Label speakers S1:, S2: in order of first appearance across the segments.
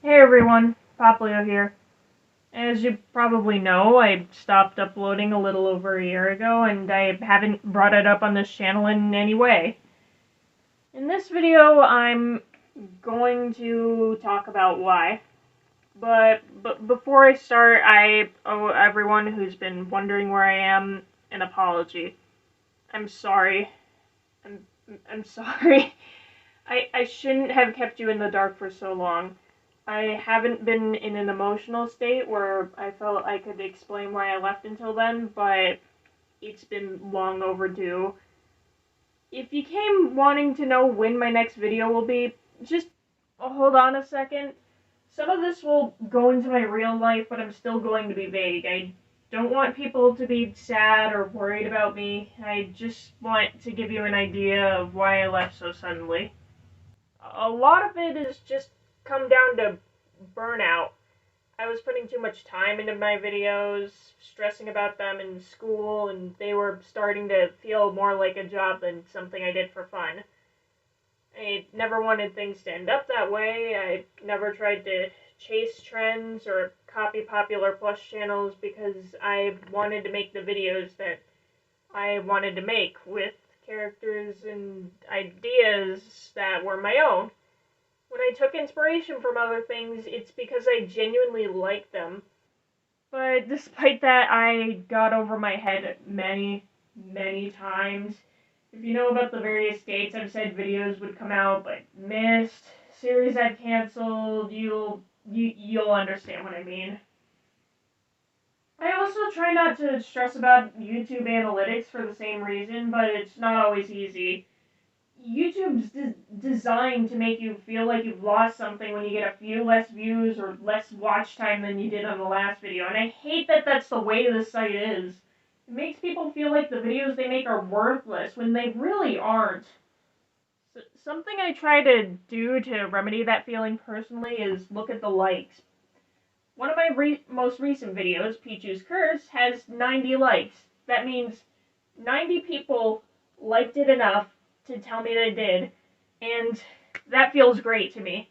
S1: Hey everyone, Popplio here. As you probably know, I stopped uploading a little over a year ago, and I haven't brought it up on this channel in any way. In this video, I'm going to talk about why. But before I start, I owe everyone who's been wondering where I am an apology. I'm sorry. I'm sorry. I shouldn't have kept you in the dark for so long. I haven't been in an emotional state where I felt I could explain why I left until then, but it's been long overdue. If you came wanting to know when my next video will be, just hold on a second. Some of this will go into my real life, but I'm still going to be vague. I don't want people to be sad or worried about me. I just want to give you an idea of why I left so suddenly. A lot of it is just come down to burnout. I was putting too much time into my videos, stressing about them in school, and they were starting to feel more like a job than something I did for fun. I never wanted things to end up that way. I never tried to chase trends or copy popular Plush channels because I wanted to make the videos that I wanted to make with characters and ideas that were my own. When I took inspiration from other things, it's because I genuinely like them. But despite that, I got over my head many, many times. If you know about the various dates I've said videos would come out but missed, series I've canceled, you'll understand what I mean. I also try not to stress about YouTube analytics for the same reason, but it's not always easy. YouTube's designed to make you feel like you've lost something when you get a few less views or less watch time than you did on the last video, and I hate that that's the way this site is. It makes people feel like the videos they make are worthless when they really aren't. Something I try to do to remedy that feeling personally is look at the likes. One of my most recent videos, Pichu's Curse, has 90 likes. That means 90 people liked it enough to tell me they did, and that feels great to me.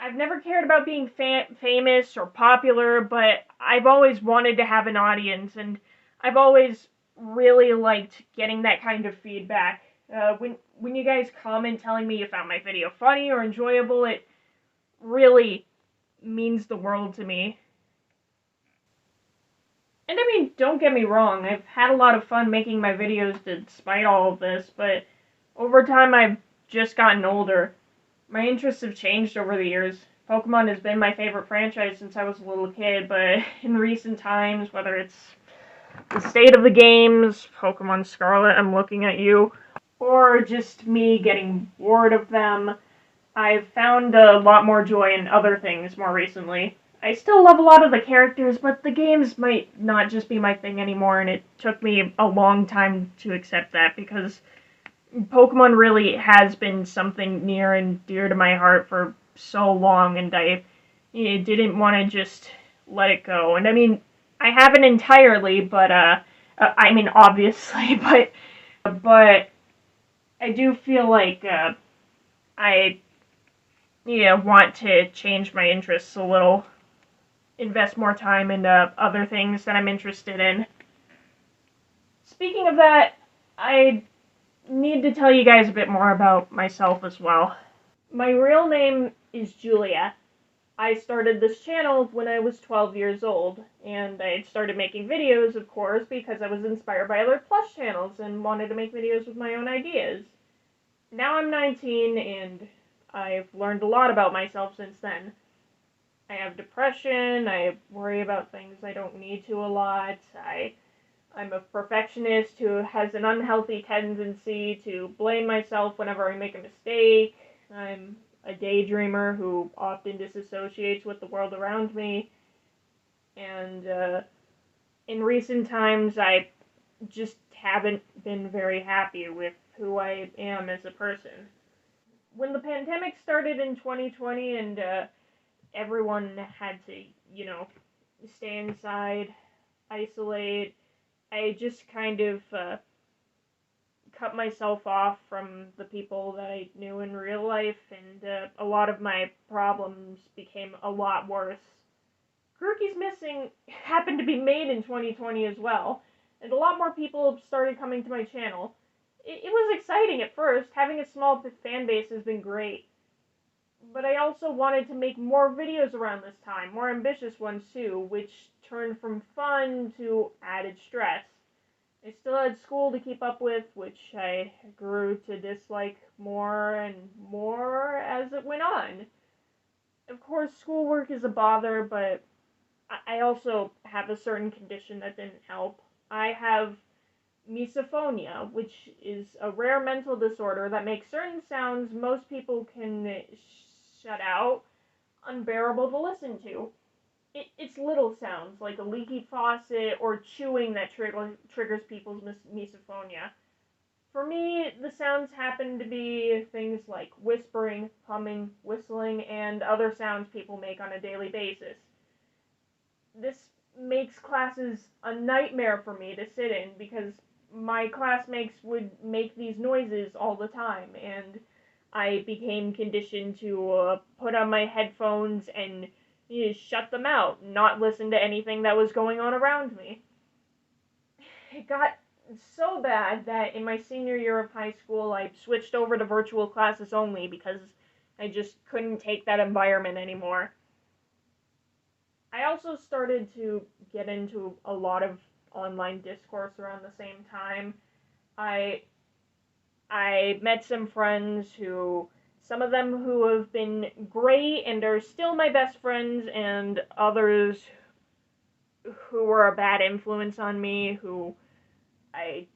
S1: I've never cared about being famous or popular, but I've always wanted to have an audience, and I've always really liked getting that kind of feedback. When you guys comment telling me you found my video funny or enjoyable, it really means the world to me. And I mean, don't get me wrong, I've had a lot of fun making my videos despite all of this, but over time I've just gotten older. My interests have changed over the years. Pokemon has been my favorite franchise since I was a little kid, but in recent times, whether it's the state of the games, Pokemon Scarlet, I'm looking at you, or just me getting bored of them, I've found a lot more joy in other things more recently. I still love a lot of the characters, but the games might not just be my thing anymore, and it took me a long time to accept that, because Pokemon really has been something near and dear to my heart for so long, and I didn't want to just let it go. And I mean, I haven't entirely, but, I mean, obviously, but I do feel like, I want to change my interests a little, invest more time into other things that I'm interested in. Speaking of that, I need to tell you guys a bit more about myself as well. My real name is Julia. I started this channel when I was 12 years old, and I started making videos, of course, because I was inspired by other Plush channels and wanted to make videos with my own ideas. Now I'm 19, and I've learned a lot about myself since then. I have depression, I worry about things I don't need to a lot, I'm a perfectionist who has an unhealthy tendency to blame myself whenever I make a mistake, I'm a daydreamer who often disassociates with the world around me, and in recent times I just haven't been very happy with who I am as a person. When the pandemic started in 2020 and everyone had to, stay inside, isolate, I just kind of cut myself off from the people that I knew in real life, and a lot of my problems became a lot worse. Grookey's Missing happened to be made in 2020 as well, and a lot more people started coming to my channel. It was exciting at first. Having a small fan base has been great. But I also wanted to make more videos around this time, more ambitious ones too, which turned from fun to added stress. I still had school to keep up with, which I grew to dislike more and more as it went on. Of course, schoolwork is a bother, but I also have a certain condition that didn't help. I have misophonia, which is a rare mental disorder that makes certain sounds most people can shut out unbearable to listen to. It's little sounds, like a leaky faucet or chewing that triggers people's misophonia. For me, the sounds happen to be things like whispering, humming, whistling, and other sounds people make on a daily basis. This makes classes a nightmare for me to sit in because my classmates would make these noises all the time, and I became conditioned to put on my headphones and shut them out, not listen to anything that was going on around me. It got so bad that in my senior year of high school, I switched over to virtual classes only because I just couldn't take that environment anymore. I also started to get into a lot of online discourse around the same time. I met some friends some of them who have been great and are still my best friends, and others who were a bad influence on me, who I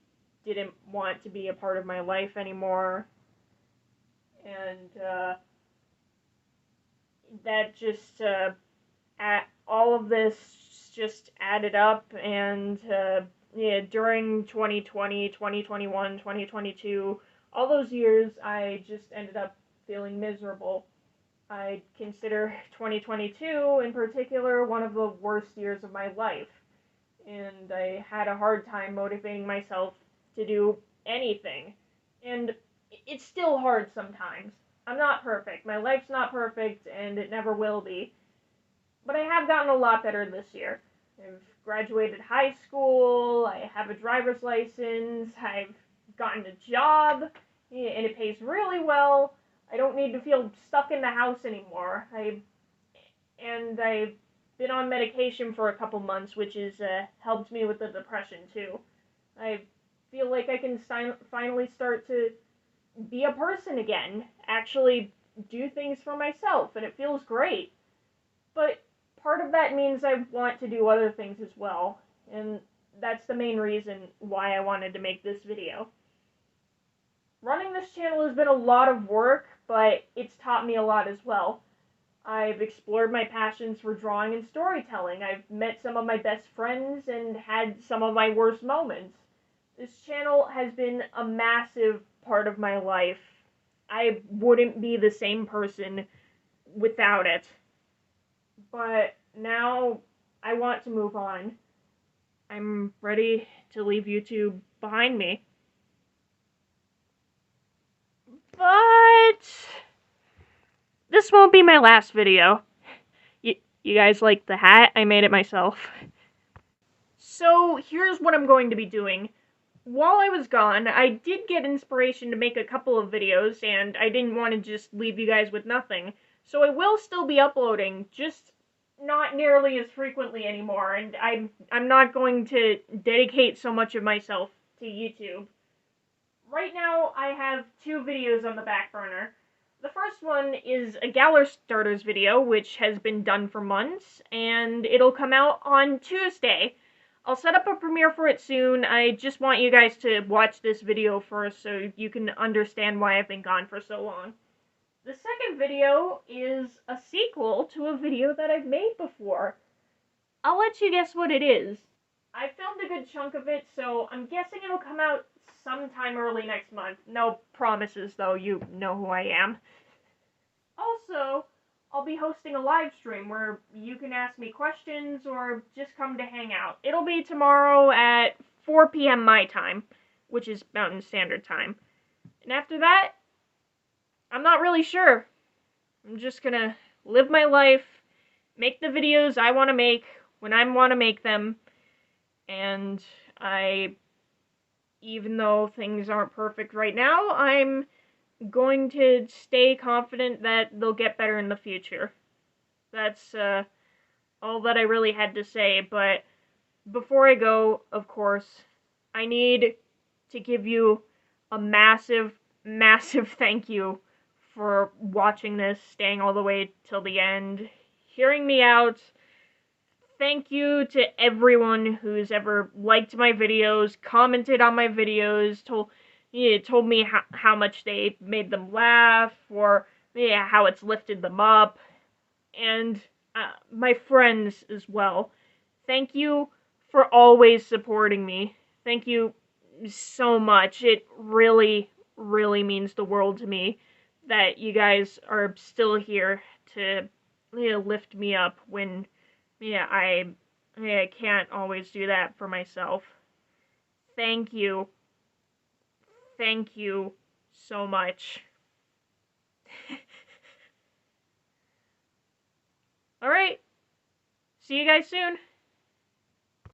S1: didn't want to be a part of my life anymore. And that just, all of this just added up, and during 2020, 2021, 2022, all those years, I just ended up feeling miserable. I consider 2022 in particular one of the worst years of my life, and I had a hard time motivating myself to do anything, and it's still hard sometimes. I'm not perfect. My life's not perfect, and it never will be, but I have gotten a lot better this year. I've graduated high school, I have a driver's license, I've gotten a job, and it pays really well. I don't need to feel stuck in the house anymore. I've been on medication for a couple months, which has helped me with the depression too. I feel like I can finally start to be a person again, actually do things for myself, and it feels great. But part of that means I want to do other things as well, and that's the main reason why I wanted to make this video. Running this channel has been a lot of work, but it's taught me a lot as well. I've explored my passions for drawing and storytelling. I've met some of my best friends and had some of my worst moments. This channel has been a massive part of my life. I wouldn't be the same person without it. But now I want to move on. I'm ready to leave YouTube behind me. But this won't be my last video. You guys like the hat? I made it myself. So here's what I'm going to be doing. While I was gone, I did get inspiration to make a couple of videos, and I didn't want to just leave you guys with nothing. So I will still be uploading, just not nearly as frequently anymore, and I'm not going to dedicate so much of myself to YouTube. Right now, I have 2 videos on the back burner. The first one is a Galler Starters video, which has been done for months, and it'll come out on Tuesday. I'll set up a premiere for it soon. I just want you guys to watch this video first so you can understand why I've been gone for so long. The second video is a sequel to a video that I've made before. I'll let you guess what it is. I filmed a good chunk of it, so I'm guessing it'll come out sometime early next month. No promises, though. You know who I am. Also, I'll be hosting a live stream where you can ask me questions or just come to hang out. It'll be tomorrow at 4 p.m. my time. which is Mountain Standard Time. And after that, I'm not really sure. I'm just gonna live my life, make the videos I want to make when I want to make them, and even though things aren't perfect right now, I'm going to stay confident that they'll get better in the future. That's all that I really had to say, but before I go, of course, I need to give you a massive, massive thank you for watching this, staying all the way till the end, hearing me out. Thank you to everyone who's ever liked my videos, commented on my videos, told me how much they made them laugh, or how it's lifted them up, and my friends as well. Thank you for always supporting me. Thank you so much. It really, really means the world to me that you guys are still here to lift me up when I can't always do that for myself. Thank you. Thank you so much. Alright. See you guys soon.